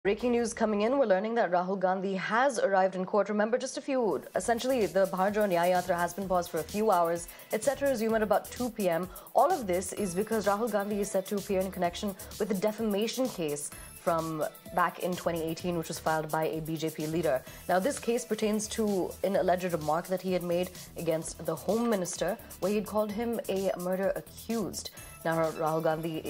Breaking news coming in, we're learning that Rahul Gandhi has arrived in court. Remember, essentially the Bharat Jodo Nyaya Yatra has been paused for a few hours. It's set to resume at about 2 p.m. All of this is because Rahul Gandhi is set to appear in connection with a defamation case from back in 2018, which was filed by a BJP leader. Now, this case pertains to an alleged remark that he had made against the Home Minister, where he had called him a murder accused. Now, Rahul Gandhi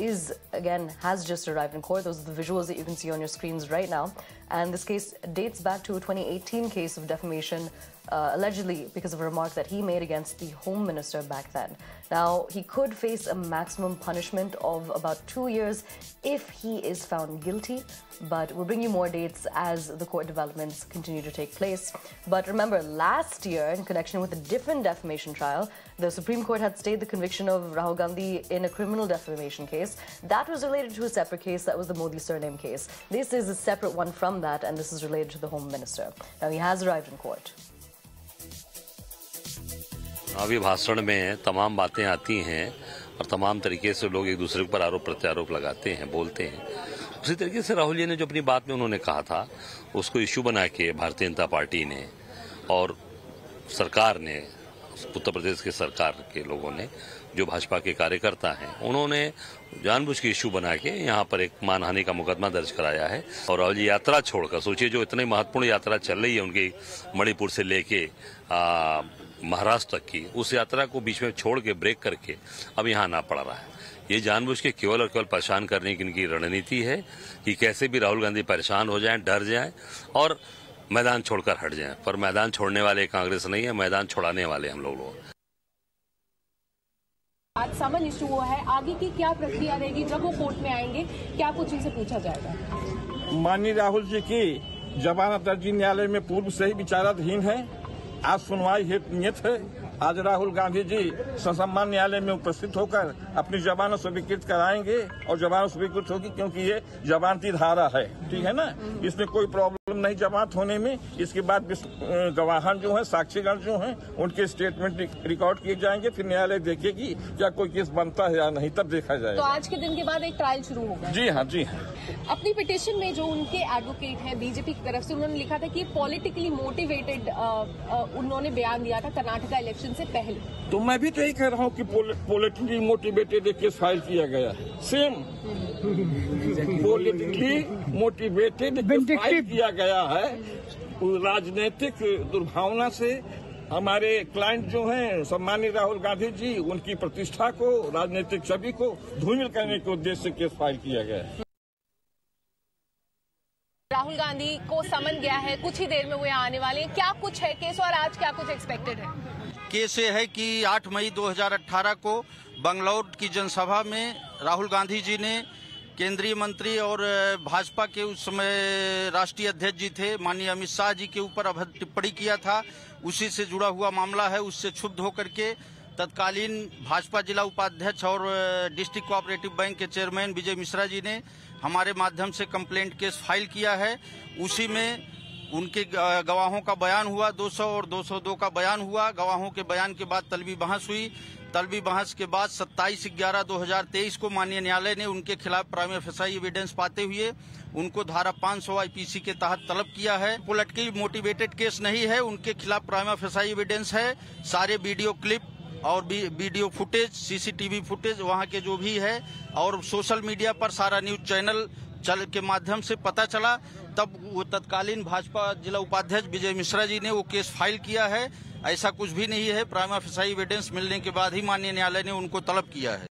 has just arrived in court. Those are the visuals that you can see on your screens right now. And this case dates back to a 2018 case of defamation, allegedly because of a remark that he made against the Home Minister back then. Now, he could face a maximum punishment of about 2 years if he is found guilty. But we'll bring you more dates as the court developments continue to take place. But remember, last year, in connection with a different defamation trial, the Supreme Court had stayed the conviction of Rahul Gandhi in a criminal defamation case. That was related to a separate case. That was the Modi surname case. This is a separate one from that, and this is related to the Home Minister. Now, he has arrived in court. अभी भाषण में तमाम बातें आती हैं और तमाम तरीके से लोग एक दूसरे पर आरोप प्रत्यारोप लगाते हैं, बोलते हैं। उसी तरीके से राहुल जी ने जो अपनी बात में उन्होंने कहा था, उसको इश्यू बना के भारतीय जनता पार्टी ने और सरकार ने, उत्तर प्रदेश के सरकार के लोगों ने, जो भाजपा के कार्यकर्ता हैं, उन्होंने जानबूझ के इश्यू बना के यहाँ पर एक मानहानि का मुकदमा दर्ज कराया है। और राहुल जी यात्रा छोड़कर, सोचिए जो इतनी महत्वपूर्ण यात्रा चल रही है उनकी, मणिपुर से लेके महाराष्ट्र तक की, उस यात्रा को बीच में छोड़ के ब्रेक करके अब यहाँ आना पड़ रहा है। ये जानबूझ के केवल और केवल परेशान करने की इनकी रणनीति है कि कैसे भी राहुल गांधी परेशान हो जाएं, डर जाएं और मैदान छोड़कर हट जाएं। पर मैदान छोड़ने वाले कांग्रेस नहीं है, मैदान छोड़ाने वाले हम लोग। आज समन इशू हुआ है, आगे की क्या प्रक्रिया रहेगी? जब वो कोर्ट में आएंगे, क्या कुछ उनसे पूछा जाएगा? माननीय राहुल जी की जमानत अर्जी न्यायालय में पूर्व से ही विचाराधीन है। आज सुनवाई नियत है। आज राहुल गांधी जी ससम्मान न्यायालय में उपस्थित होकर अपनी जमानत स्वीकृत कराएंगे और जमानत स्वीकृत होगी, क्योंकि ये जमानती धारा है, ठीक है ना। इसमें कोई प्रॉब्लम नहीं जमानत होने में। इसके बाद गवाहन जो है, साक्षीगण जो हैं, उनके स्टेटमेंट रिकॉर्ड किए जाएंगे। फिर न्यायालय देखेगी क्या कोई केस बनता है या नहीं, तब देखा जाएगा। तो आज के दिन के बाद एक ट्रायल शुरू होगा? जी हाँ, जी हाँ। अपनी पिटीशन में जो उनके एडवोकेट हैं बीजेपी की तरफ से, उन्होंने लिखा था कि पॉलिटिकली मोटिवेटेड उन्होंने बयान दिया था कर्नाटका इलेक्शन से पहले। तो मैं भी तो यही कह रहा हूँ कि पॉलिटिकली मोटिवेटेड एक केस फाइल किया गया है। सेम पॉलिटिकली मोटिवेटेड फाइल किया गया है। राजनीतिक दुर्भावना से हमारे क्लाइंट जो हैं सम्मानित राहुल गांधी जी, उनकी प्रतिष्ठा को, राजनीतिक छवि को धूमिल करने के उद्देश्य से केस फाइल किया गया है। राहुल गांधी को समन गया है, कुछ ही देर में वो आने वाले हैं। क्या कुछ है केस और आज क्या कुछ एक्सपेक्टेड है? केस ये है कि 8 मई 2018 को बंगलौर की जनसभा में राहुल गांधी जी ने केंद्रीय मंत्री और भाजपा के उस समय राष्ट्रीय अध्यक्ष जी थे माननीय अमित शाह जी के ऊपर अभद्र टिप्पणी किया था। उसी से जुड़ा हुआ मामला है। उससे क्षुब्ध होकर के तत्कालीन भाजपा जिला उपाध्यक्ष और डिस्ट्रिक्ट कोऑपरेटिव बैंक के चेयरमैन विजय मिश्रा जी ने हमारे माध्यम से कंप्लेंट केस फाइल किया है। उसी में उनके गवाहों का बयान हुआ, 200 और 202 का बयान हुआ। गवाहों के बयान के बाद तलबी बहस हुई। तलबी बहस के बाद 27/11/2023 को माननीय न्यायालय ने उनके खिलाफ प्राइमा फेसाई एविडेंस पाते हुए उनको धारा 500 आईपीसी के तहत तलब किया है। पॉलिटिकली मोटिवेटेड केस नहीं है, उनके खिलाफ प्राइमा फेसाई एविडेंस है। सारे वीडियो क्लिप और वीडियो फुटेज, सीसीटीवी फुटेज वहाँ के जो भी है, और सोशल मीडिया पर सारा न्यूज चैनल के माध्यम से पता चला। तब वो तत्कालीन भाजपा जिला उपाध्यक्ष विजय मिश्रा जी ने वो केस फाइल किया है। ऐसा कुछ भी नहीं है। प्राइमा फेसाई एविडेंस मिलने के बाद ही माननीय न्यायालय ने उनको तलब किया है।